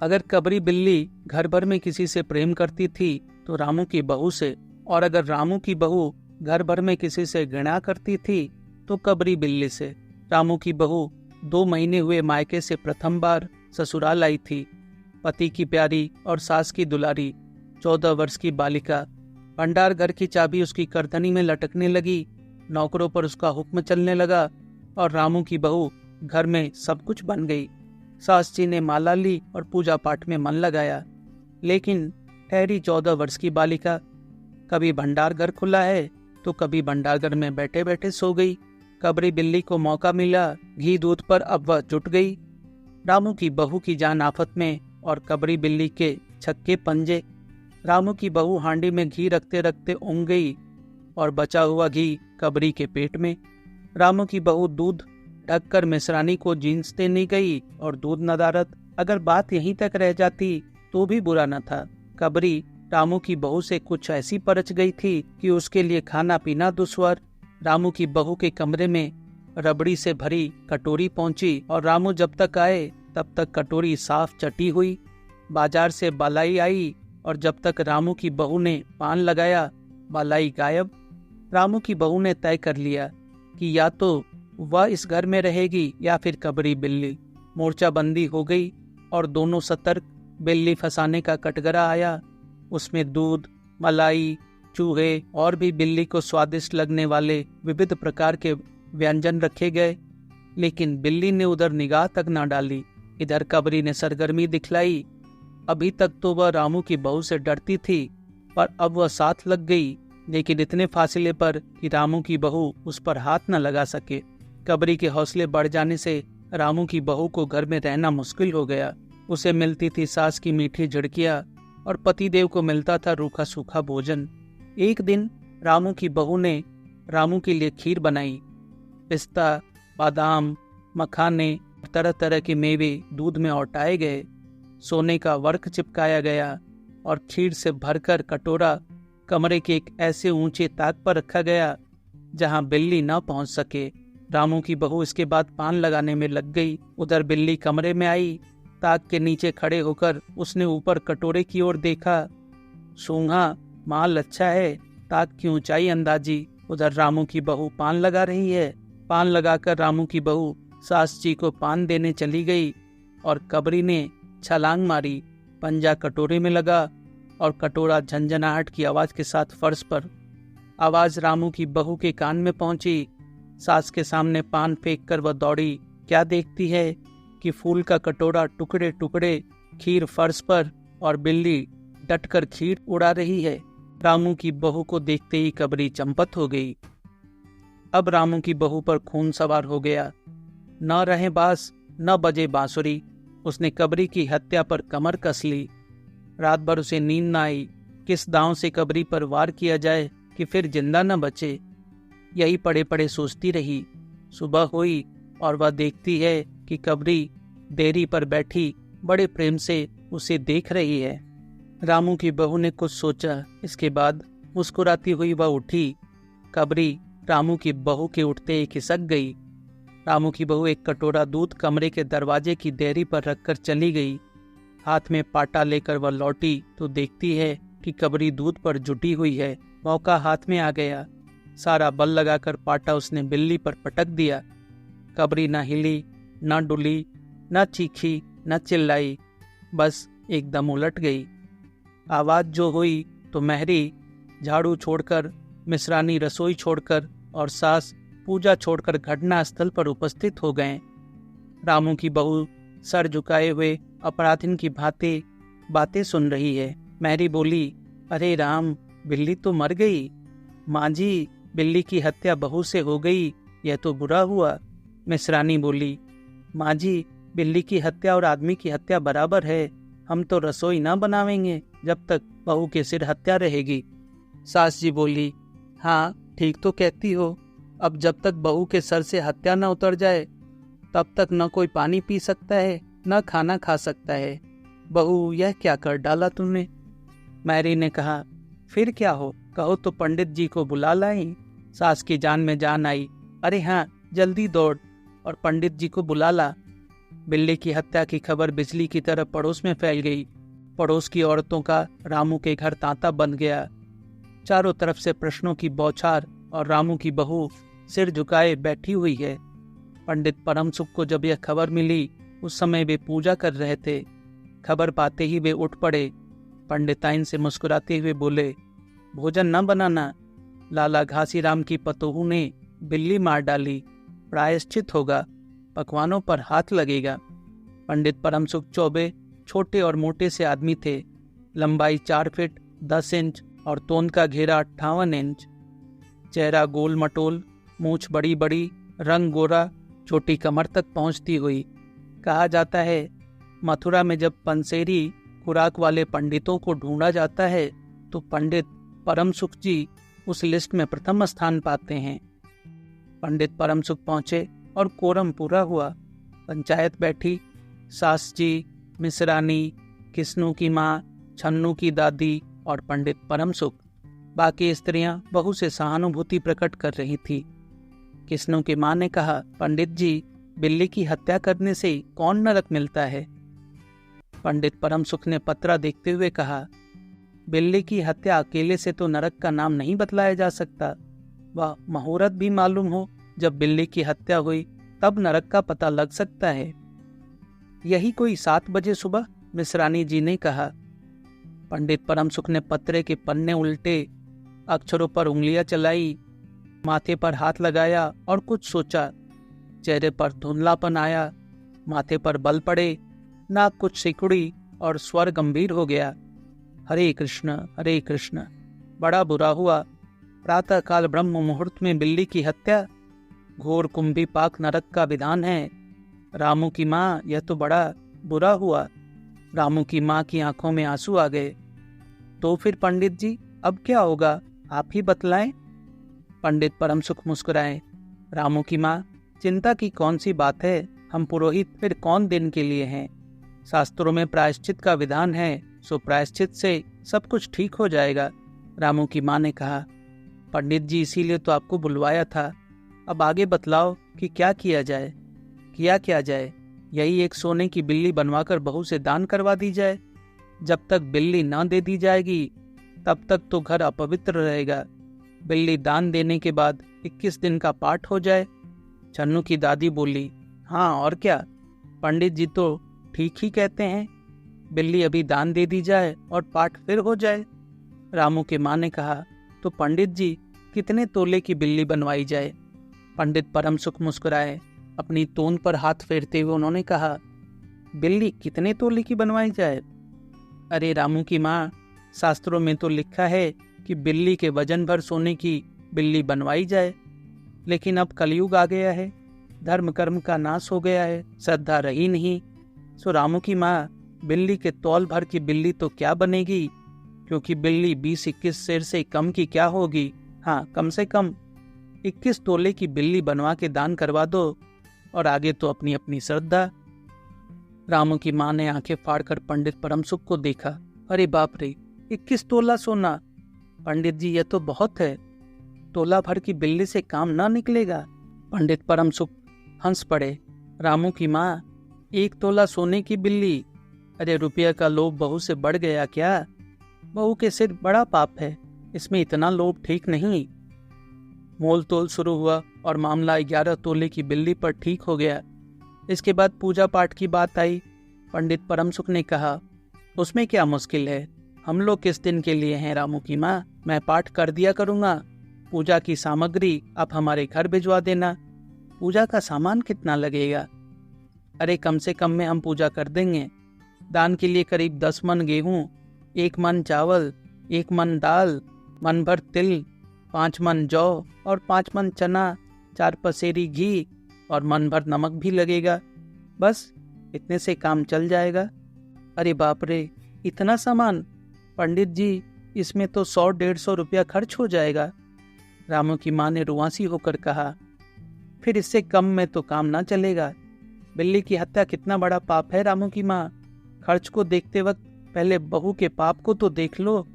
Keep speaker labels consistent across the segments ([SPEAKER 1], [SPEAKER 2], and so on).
[SPEAKER 1] अगर कबरी बिल्ली घर भर में किसी से प्रेम करती थी तो रामू की बहू से, और अगर रामू की बहू घर भर में किसी से घृणा करती थी तो कबरी बिल्ली से। रामू की बहू 2 महीने हुए मायके से प्रथम बार ससुराल आई थी। पति की प्यारी और सास की दुलारी 14 वर्ष की बालिका। भंडार घर की चाबी उसकी करधनी में लटकने लगी, नौकरों पर उसका हुक्म चलने लगा और रामू की बहू घर में सब कुछ बन गई। सास जी ने माला ली और पूजा पाठ में मन लगाया, लेकिन ठहरी 14 वर्ष की बालिका कभी भंडार घर खुला है तो कभी भंडार घर में बैठे बैठे सो गई। कबरी बिल्ली को मौका मिला, घी दूध पर अब वह जुट गई। रामू की बहू की जान आफत में और कबरी बिल्ली के छक्के पंजे। रामू की बहू हांडी में घी रखते रखते ऊँघ गई और बचा हुआ घी कबरी के पेट में। रामू की बहू दूध ढककर मिसरानी को जींस देने गई और दूध नदारत। अगर बात यहीं तक रह जाती तो भी बुरा न था। कबरी रामू की बहू से कुछ ऐसी परच गई थी कि उसके लिए खाना पीना दुश्वार। रामू की बहू के कमरे में रबड़ी से भरी कटोरी पहुंची और रामू जब तक आए तब तक कटोरी साफ चटी हुई। बाजार से बालाई आई और जब तक रामू की बहू ने पान लगाया बालाई गायब। रामू की बहू ने तय कर लिया कि या तो वह इस घर में रहेगी या फिर कबरी बिल्ली। मोर्चाबंदी हो गई और दोनों सतर्क। बिल्ली फंसाने का कटघरा आया, उसमें दूध, मलाई, चूहे और भी बिल्ली को स्वादिष्ट लगने वाले विविध प्रकार के व्यंजन रखे गए, लेकिन बिल्ली ने उधर निगाह तक न डाली। इधर कबरी ने सरगर्मी दिखलाई। अभी तक तो वह रामू की बहू से डरती थी, पर अब वह साथ लग गई, लेकिन इतने फासले पर कि रामू की बहू उस पर हाथ न लगा सके। कबरी के हौसले बढ़ जाने से रामू की बहू को घर में रहना मुश्किल हो गया। उसे मिलती थी सास की मीठी झिड़कियां और पतिदेव को मिलता था रूखा सूखा भोजन। एक दिन रामू की बहू ने रामू के लिए खीर बनाई। पिस्ता, बादाम, मखाने, तरह तरह के मेवे दूध में औटाए गए। सोने का वर्क चिपकाया गया और खीर से भरकर कटोरा कमरे के एक ऐसे ऊंचे ताक पर रखा गया जहां बिल्ली न पहुंच सके। रामू की बहू इसके बाद पान लगाने में लग गई। उधर बिल्ली कमरे में आई। ताक के नीचे खड़े होकर उसने ऊपर कटोरे की ओर देखा। सूंघा, माल अच्छा है, ताक की ऊंचाई अंदाजी। उधर रामू की बहू पान लगा रही है। पान लगाकर रामू की बहू सास जी को पान देने चली गई और कबरी ने छलांग मारी। पंजा कटोरे में लगा और कटोरा झंझनाहट की आवाज के साथ फर्श पर। आवाज रामू की बहू के कान में पहुंची। सास के सामने पान फेंक कर वह दौड़ी। क्या देखती है कि फूल का कटोरा टुकड़े टुकड़े, खीर फर्श पर और बिल्ली डटकर खीर उड़ा रही है। रामू की बहू को देखते ही कबरी चंपत हो गई। अब रामू की बहू पर खून सवार हो गया। न रहे बांस न बजे बांसुरी। उसने कबरी की हत्या पर कमर कस ली। रात भर उसे नींद न आई। किस दांव से कबरी पर वार किया जाए कि फिर जिंदा न बचे, यही पड़े पड़े सोचती रही। सुबह हुई और वह देखती है कि कबरी देरी पर बैठी बड़े प्रेम से उसे देख रही है। रामू की बहू ने कुछ सोचा, इसके बाद मुस्कुराती हुई वह उठी। कबरी रामू की बहू के उठते ही खिसक गई। रामू की बहू एक कटोरा दूध कमरे के दरवाजे की देरी पर रखकर चली गई। हाथ में पाटा लेकर वह लौटी तो देखती है कि कबरी दूध पर जुटी हुई है। मौका हाथ में आ गया। सारा बल लगाकर पाटा उसने बिल्ली पर पटक दिया। कबरी न हिली, न डुली, न चीखी, न चिल्लाई, बस एकदम उलट गई। आवाज जो हुई तो मेहरी झाड़ू छोड़कर, मिसरानी रसोई छोड़कर और सास पूजा छोड़कर घटना स्थल पर उपस्थित हो गए। रामू की बहू सर झुकाए हुए अपराधिन की भांति बातें सुन रही है। मेहरी बोली, अरे राम, बिल्ली तो मर गई। माँ जी, बिल्ली की हत्या बहू से हो गई, यह तो बुरा हुआ। मिसरानी बोली, माँ जी, बिल्ली की हत्या और आदमी की हत्या बराबर है। हम तो रसोई ना बनावेंगे जब तक बहू के सिर हत्या रहेगी। सास जी बोली, हाँ ठीक तो कहती हो। अब जब तक बहू के सर से हत्या न उतर जाए तब तक न कोई पानी पी सकता है न खाना खा सकता है। बहू, यह क्या कर डाला तुमने? मैरी ने कहा, फिर क्या हो, कहो तो पंडित जी को बुला लाई। सास की जान में जान आई। अरे हाँ, जल्दी दौड़ और पंडित जी को बुला ला। बिल्ली की हत्या की खबर बिजली की तरह पड़ोस में फैल गई। पड़ोस की औरतों का रामू के घर तांता बन गया। चारों तरफ से प्रश्नों की बौछार और रामू की बहू सिर झुकाए बैठी हुई है। पंडित परमसुख को जब यह खबर मिली, उस समय वे पूजा कर रहे थे। खबर पाते ही वे उठ पड़े। पंडिताइन से मुस्कुराते हुए बोले, भोजन न बनाना, लाला घासीराम की पतोहू ने बिल्ली मार डाली, प्रायश्चित होगा, पकवानों पर हाथ लगेगा। पंडित परमसुख चौबे छोटे और मोटे से आदमी थे। लंबाई 4 फीट 10 इंच और तोंद का घेरा 58 इंच। चेहरा गोल मटोल, मूछ बड़ी बड़ी, रंग गोरा, छोटी कमर तक पहुंचती हुई। कहा जाता है मथुरा में जब पंसेरी खुराक वाले पंडितों को ढूंढा जाता है तो पंडित परमसुख जी उस लिस्ट में प्रथम स्थान पाते हैं। पंडित परमसुख पहुंचे और कोरम पूरा हुआ। पंचायत बैठी। सास जी, मिश्रानी, किस्नू की माँ, छन्नू की दादी और पंडित परमसुख। बाकी स्त्रियां बहू से सहानुभूति प्रकट कर रही थी। किस्नू की माँ ने कहा, पंडित जी, बिल्ली की हत्या करने से कौन नरक मिलता है? पंडित परमसुख ने पत्रा देखते हुए कहा, बिल्ली की हत्या अकेले से तो नरक का नाम नहीं बतलाया जा सकता। वह मुहूर्त भी मालूम हो, जब बिल्ली की हत्या हुई तब नरक का पता लग सकता है। यही कोई 7 बजे सुबह, मिश्रानी जी ने कहा। पंडित परमसुख ने पत्रे के पन्ने उल्टे, अक्षरों पर उंगलियां चलाई, माथे पर हाथ लगाया और कुछ सोचा। चेहरे पर धुंधलापन आया, माथे पर बल पड़े, नाक कुछ सिकुड़ी और स्वर गंभीर हो गया। हरे कृष्ण, हरे कृष्ण। बड़ा बुरा हुआ। प्रातःकाल ब्रह्म मुहूर्त में बिल्ली की हत्या, घोर कुंभी पाक नरक का विधान है। रामू की माँ, यह तो बड़ा बुरा हुआ। रामू की माँ की आंखों में आंसू आ गए। तो फिर पंडित जी, अब क्या होगा, आप ही बतलाएं। पंडित परमसुख मुस्कुराए। रामू की माँ, चिंता की कौन सी बात है, हम पुरोहित फिर कौन दिन के लिए हैं। शास्त्रों में प्रायश्चित का विधान है, सो प्रायश्चित से सब कुछ ठीक हो जाएगा। रामू की माँ ने कहा, पंडित जी, इसीलिए तो आपको बुलवाया था। अब आगे बतलाओ कि क्या किया जाए। किया क्या जाए? यही एक सोने की बिल्ली बनवाकर बहू से दान करवा दी जाए। जब तक बिल्ली न दे दी जाएगी तब तक तो घर अपवित्र रहेगा। बिल्ली दान देने के बाद 21 दिन का पाठ हो जाए। छन्नू की दादी बोली, हाँ और क्या, पंडित जी तो ठीक ही कहते हैं। बिल्ली अभी दान दे दी जाए और पाठ फिर हो जाए। रामू के माँ ने कहा, तो पंडित जी, कितने तोले की बिल्ली बनवाई जाए? पंडित परमसुख मुस्कुराए। अपनी तोंद पर हाथ फेरते हुए उन्होंने कहा, बिल्ली कितने तोले की बनवाई जाए? अरे रामू की माँ, शास्त्रों में तो लिखा है कि बिल्ली के वजन भर सोने की बिल्ली बनवाई जाए। लेकिन अब कलयुग आ गया है, धर्म कर्म का नाश हो गया है, श्रद्धा रही नहीं। सो रामू की माँ, बिल्ली के तौल भर की बिल्ली तो क्या बनेगी, क्योंकि बिल्ली 20-21 सेर से कम की क्या होगी। हाँ, कम से कम 21 तोले की बिल्ली बनवा के दान करवा दो, और आगे तो अपनी अपनी श्रद्धा। रामू की माँ ने आंखें फाड़कर पंडित परमसुख को देखा। अरे बाप रे, 21 तोला सोना! पंडित जी, यह तो बहुत है। तोला भर की बिल्ली से काम ना निकलेगा। पंडित परमसुख हंस पड़े। रामू की माँ, 1 तोला सोने की बिल्ली? अरे रुपया का लोभ बहू से बढ़ गया क्या? बहू के सिर बड़ा पाप है, इसमें इतना लोभ ठीक नहीं। मोल तोल शुरू हुआ और मामला 11 तोले की बिल्ली पर ठीक हो गया। इसके बाद पूजा पाठ की बात आई। पंडित परमसुख ने कहा, उसमें क्या मुश्किल है, हम लोग किस दिन के लिए हैं रामू की माँ, मैं पाठ कर दिया करूँगा। पूजा की सामग्री आप हमारे घर भिजवा देना। पूजा का सामान कितना लगेगा? अरे कम से कम में हम पूजा कर देंगे। दान के लिए करीब 10 मन गेहूँ, 1 मन चावल, 1 मन दाल, मन भर तिल, 5 मन जौ और 5 मन चना, 4 पसेरी घी और मन भर नमक भी लगेगा। बस इतने से काम चल जाएगा। अरे बाप रे, इतना सामान! पंडित जी, इसमें तो 100-150 रुपया खर्च हो जाएगा। रामू की माँ ने रुआंसी होकर कहा, फिर इससे कम में तो काम ना चलेगा। बिल्ली की हत्या कितना बड़ा पाप है रामू की माँ। खर्च को देखते वक्त पहले बहू के पाप को तो देख लो।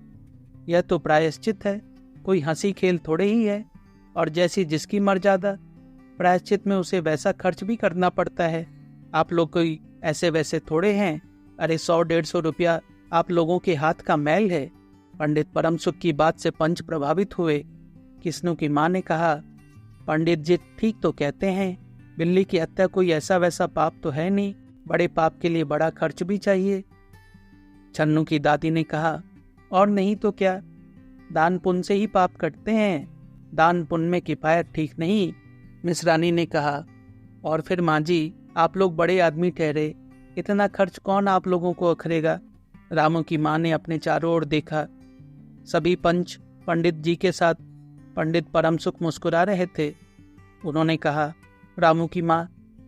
[SPEAKER 1] यह तो प्रायश्चित है, कोई हंसी खेल थोड़े ही है। और जैसी जिसकी मर्यादा, प्रायश्चित में उसे वैसा खर्च भी करना पड़ता है। आप लोग कोई ऐसे वैसे थोड़े हैं। अरे 100-150 रुपया आप लोगों के हाथ का मैल है। पंडित परमसुख की बात से पंच प्रभावित हुए। किस्नू की माँ ने कहा, पंडित जी ठीक तो कहते हैं, बिल्ली की हत्या कोई ऐसा वैसा पाप तो है नहीं, बड़े पाप के लिए बड़ा खर्च भी चाहिए। छन्नू की दादी ने कहा, और नहीं तो क्या, दान पुण्य से ही पाप कटते हैं, दान पुण्य में किफायत ठीक नहीं। मिश्रानी ने कहा, और फिर माँ जी आप लोग बड़े आदमी ठहरे, इतना खर्च कौन आप लोगों को अखरेगा। रामू की माँ ने अपने चारों ओर देखा। सभी पंच पंडित जी के साथ पंडित परमसुख मुस्कुरा रहे थे। उन्होंने कहा, रामू की माँ,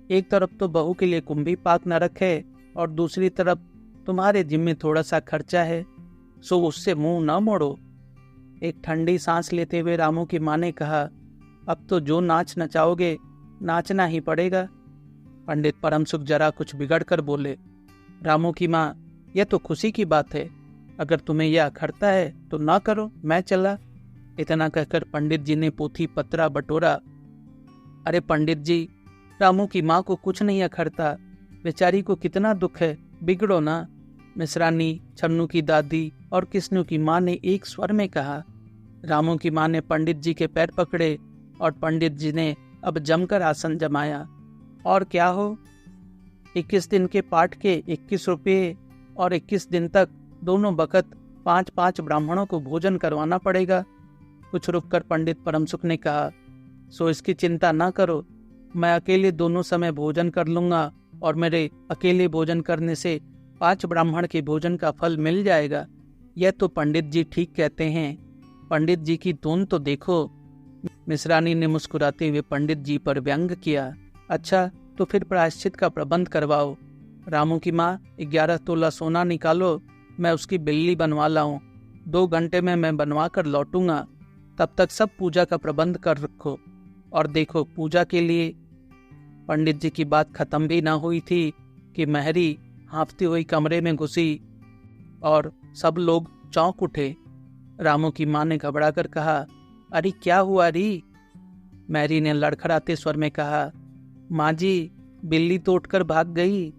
[SPEAKER 1] एक तरफ तो बहू के लिए कुंभी पाक न रखे और दूसरी तरफ तुम्हारे जिम्मे थोड़ा सा खर्चा है, सो उससे मुंह न मोड़ो। एक ठंडी सांस लेते हुए रामू की माँ ने कहा, अब तो जो नाच नचाओगे नाचना ही पड़ेगा। पंडित परमसुख जरा कुछ बिगड़ कर बोले, रामू की माँ, यह तो खुशी की बात है, अगर तुम्हें यह अखरता है तो ना करो, मैं चला। इतना कहकर पंडित जी ने पोथी पत्रा बटोरा। अरे पंडित जी, रामू की माँ को कुछ नहीं अखरता, बेचारी को कितना दुख है, बिगड़ो ना। मिश्रानी, छन्नू की दादी और किस्नू की माँ ने एक स्वर में कहा। रामू की माँ ने पंडित जी के पैर पकड़े और पंडित जी ने अब जमकर आसन जमाया। और क्या हो, 21 दिन के पाठ के 21 रुपये और 21 दिन तक दोनों बखत 5-5 ब्राह्मणों को भोजन करवाना पड़ेगा। कुछ रुककर पंडित परमसुख ने कहा, सो इसकी चिंता ना करो, मैं अकेले दोनों समय भोजन कर लूंगा और मेरे अकेले भोजन करने से 5 ब्राह्मण के भोजन का फल मिल जाएगा। यह तो पंडित जी ठीक कहते हैं, पंडित जी की तोन तो देखो। मिश्रानी ने मुस्कुराते हुए पंडित जी पर व्यंग किया। अच्छा, तो फिर प्रायश्चित का प्रबंध करवाओ। रामू की माँ, 11 तोला सोना निकालो, मैं उसकी बिल्ली बनवा लाऊं। 2 घंटे में मैं बनवा कर लौटूंगा, तब तक सब पूजा का प्रबंध कर रखो। और देखो, पूजा के लिए। पंडित जी की बात खत्म भी ना हुई थी कि महरी हाँफती हुई कमरे में घुसी और सब लोग चौंक उठे। रामू की माँ ने घबरा कर कहा, अरे क्या हुआ री? मैरी ने लड़खड़ाते स्वर में कहा, माँ जी, बिल्ली तो उठकर भाग गई।